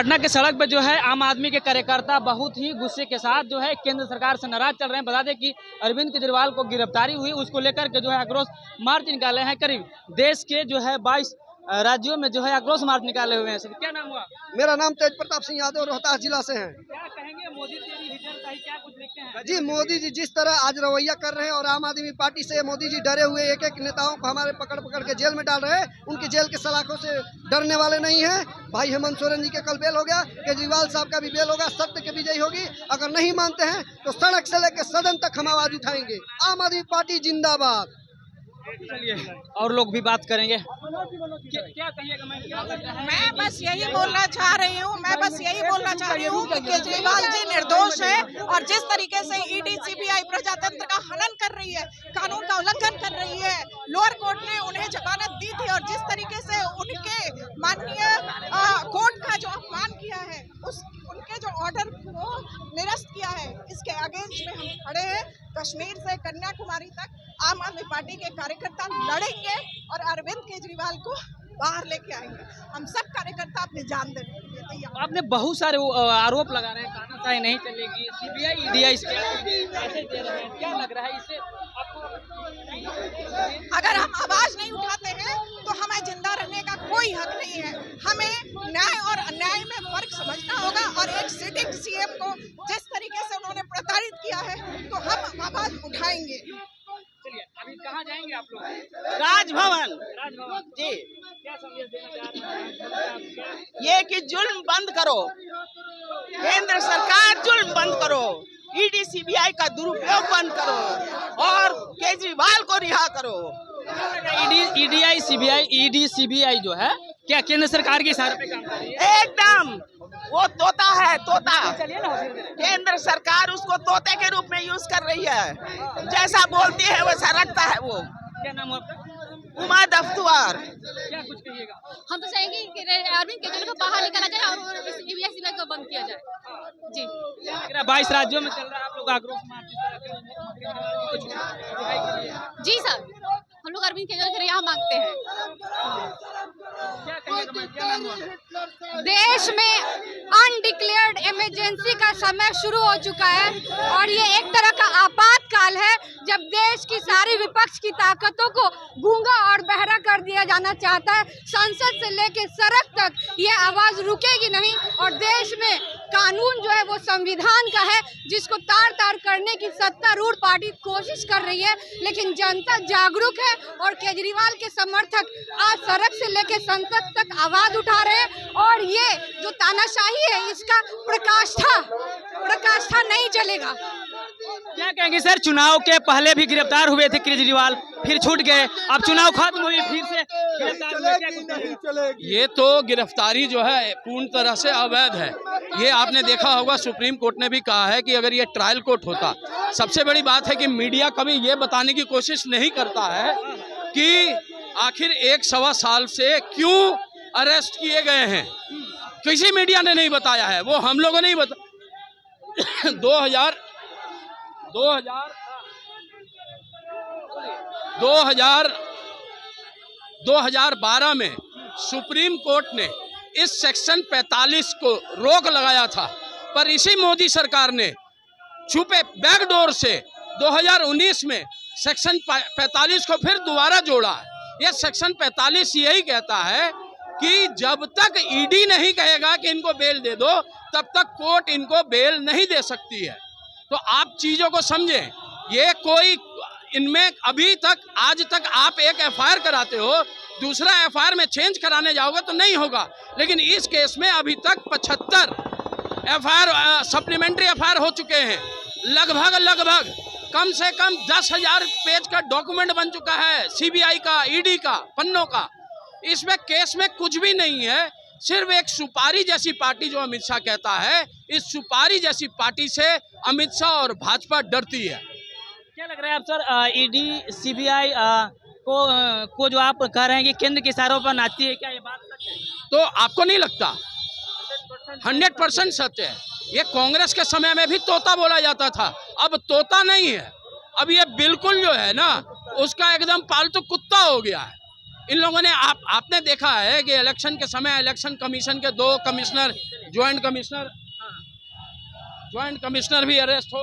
पटना के सड़क पर जो है आम आदमी के कार्यकर्ता बहुत ही गुस्से के साथ जो है केंद्र सरकार से नाराज चल रहे हैं। बता दें कि अरविंद केजरीवाल को गिरफ्तारी हुई, उसको लेकर के जो है आक्रोश मार्च निकाले हैं। करीब देश के जो है 22 राज्यों में जो है आक्रोश मार्च निकाले हुए हैं। सर क्या नाम हुआ? मेरा नाम तेज प्रताप सिंह यादव, रोहतास जिला से है। क्या कहेंगे मोदी तेरी हिटर का ही क्या कुछ लिखते हैं? जी, मोदी जी जिस तरह आज रवैया कर रहे हैं और आम आदमी पार्टी से मोदी जी डरे हुए एक एक नेताओं को हमारे पकड़ पकड़ के जेल में डाल रहे हैं। उनकी जेल के सलाखों से डरने वाले नहीं हैं। भाई हेमंत सोरेन जी के कल बेल हो गया, केजरीवाल साहब का भी बेल होगा, सत्य की विजयी होगी। अगर नहीं मानते हैं तो सड़क से लेकर सदन तक हम आवाज उठाएंगे। आम आदमी पार्टी जिंदाबाद। चलिए और लोग भी बात करेंगे। क्या कहिएगा? मैं बस यही बोलना चाह रही हूँ कि केजरीवाल जी निर्दोष है और जिस तरीके से ईडी सीबीआई प्रजातंत्र का हनन कर रही है, कानून का उल्लंघन कर रही है। लोअर कोर्ट ने उन्हें जमानत दी थी और जिस तरीके से उनके माननीय कोर्ट का जो अपमान किया है, उनके जो ऑर्डर को निरस्त किया है, इसके अगेंस्ट में हम खड़े हैं। कश्मीर से कन्याकुमारी तक आम आदमी पार्टी के कार्यकर्ता लड़ेंगे और अरविंद केजरीवाल को बाहर लेके आएंगे। हम सब कार्यकर्ता अपनी जान देने के लिए तैयार। आपने बहुत सारे आरोप लगा रहे हैं, तानाशाही नहीं चलेगी, सीबीआई ईडी कैसे दे रहे हैं, क्या लग रहा है इससे आपको? अगर हम आवाज नहीं उठाते हैं तो हमें जिंदा रहने का कोई हक नहीं है। हमें न्याय और अन्याय में फर्क समझना होगा और एक सिटिंग सीएम को जिस तरीके से उन्होंने प्रताड़ित किया है तो हम आवाज उठाएंगे। चलिए अभी कहाँ जाएंगे आप लोग? राजभवन जी। क्या संदेश देना चाह रहे हैं? ये कि जुल्म बंद करो, केंद्र सरकार जुल्म बंद करो, ईडी सीबीआई का दुरुपयोग बंद करो और केजरीवाल को रिहा करो। ईडी सीबीआई जो है क्या केंद्र सरकार के इशारे पे काम कर रही है? एकदम वो तोता है, तोता। केंद्र सरकार उसको तोते के रूप में यूज कर रही है, जैसा बोलती है वैसा रखता है वो। क्या नाम है आपका? उमा दफ्तुआर। क्या कुछ कहिएगा? हम तो चाहेंगे कि अरविंद केजरीवाल को बाहर निकाला जाए और सीबीआई को बंद किया जाए। जी 22 राज्यों में चल रहा है, आप लोग आक्रोश मार्च जी सर, हम लोग अरविंद केजरीवाल से रिहा मांगते हैं। देश में अनडिक्लेयर्ड इमरजेंसी का समय शुरू हो चुका है और ये एक तरह का आपातकाल है जब देश की सारी विपक्ष की ताकतों को गूंगा और बहरा कर दिया जाना चाहता है। संसद से लेकर सड़क तक ये आवाज रुकेगी नहीं और देश में कानून जो है वो संविधान का है जिसको तार तार करने की सत्तारूढ़ पार्टी कोशिश कर रही है, लेकिन जनता जागरूक है और केजरीवाल के समर्थक आज सड़क से लेकर संसद तक आवाज उठा रहे हैं और ये जो तानाशाही है इसका प्रकाष्ठा नहीं चलेगा। क्या कहेंगे सर? चुनाव के पहले भी गिरफ्तार हुए थे केजरीवाल, फिर छूट गए, अब चुनाव खत्म हुई फिर से गिरफ्तार हुए, क्या कुछ कहेंगे? ये तो गिरफ्तारी जो है पूर्ण तरह से अवैध है। ये आपने देखा होगा, सुप्रीम कोर्ट ने भी कहा है कि अगर ये ट्रायल कोर्ट होता। सबसे बड़ी बात है कि मीडिया कभी ये बताने की कोशिश नहीं करता है कि आखिर 1-1.25 साल से क्यों अरेस्ट किए गए हैं। किसी मीडिया ने नहीं बताया है, वो हम लोगों ने ही बता 2012 में सुप्रीम कोर्ट ने इस सेक्शन 45 को रोक लगाया था, पर इसी मोदी सरकार ने छुपे बैकडोर से 2019 में सेक्शन 45 को फिर दोबारा जोड़ा। ये सेक्शन 45 यही कहता है कि जब तक ईडी नहीं कहेगा कि इनको बेल दे दो, तब तक कोर्ट इनको बेल नहीं दे सकती है। तो आप चीज़ों को समझें। ये कोई इनमें अभी तक आज तक आप एक एफआईआर कराते हो, दूसरा एफआईआर में चेंज कराने जाओगे तो नहीं होगा, लेकिन इस केस में अभी तक 75 एफआईआर सप्लीमेंट्री एफआईआर हो चुके हैं। लगभग कम से कम 10,000 पेज का डॉक्यूमेंट बन चुका है सीबीआई का, ईडी का, पन्नों का। इसमें केस में कुछ भी नहीं है, सिर्फ एक सुपारी जैसी पार्टी जो अमित शाह कहता है, इस सुपारी जैसी पार्टी से अमित शाह और भाजपा डरती है। क्या लग रहा है आप सर, ईडी सीबीआई को जो आप कह रहे हैं कि केंद्र के इशारों पर नाचती है, क्या ये बात सच है? तो आपको नहीं लगता? 100% सच है। ये कांग्रेस के समय में भी तोता बोला जाता था, अब तोता नहीं है, अब ये बिल्कुल जो है ना उसका एकदम पालतू कुत्ता हो गया है। इन लोगों ने आपने देखा है कि इलेक्शन के समय इलेक्शन कमीशन के 2 कमिश्नर, ज्वाइंट कमिश्नर भी अरेस्ट हो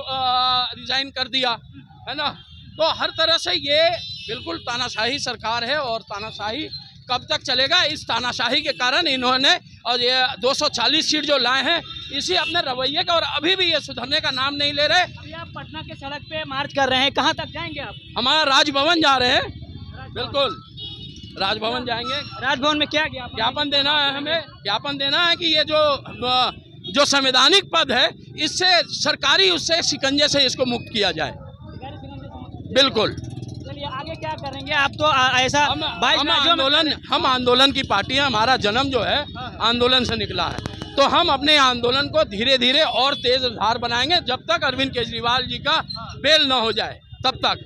रिजाइन कर दिया है ना। तो हर तरह से ये बिल्कुल तानाशाही सरकार है और तानाशाही कब तक चलेगा, इस तानाशाही के कारण इन्होंने और ये 240 सीट जो लाए हैं इसी अपने रवैये का, और अभी भी ये सुधरने का नाम नहीं ले रहे। अभी आप पटना के सड़क पे मार्च कर रहे हैं, कहाँ तक जाएंगे आप? हमारा राजभवन जा रहे हैं, बिल्कुल राजभवन जाएंगे। राजभवन में क्या ज्ञापन देना है, हमें ज्ञापन देना है कि ये जो संवैधानिक पद है इससे सरकारी उससे शिकंजे से इसको मुक्त किया जाए। बिल्कुल। चलिए आगे क्या करेंगे आप? तो ऐसा हम आंदोलन की पार्टी है, हमारा जन्म जो है आंदोलन से निकला है, तो हम अपने आंदोलन को धीरे धीरे और तेज धार बनाएंगे जब तक अरविंद केजरीवाल जी का बेल न हो जाए, तब तक।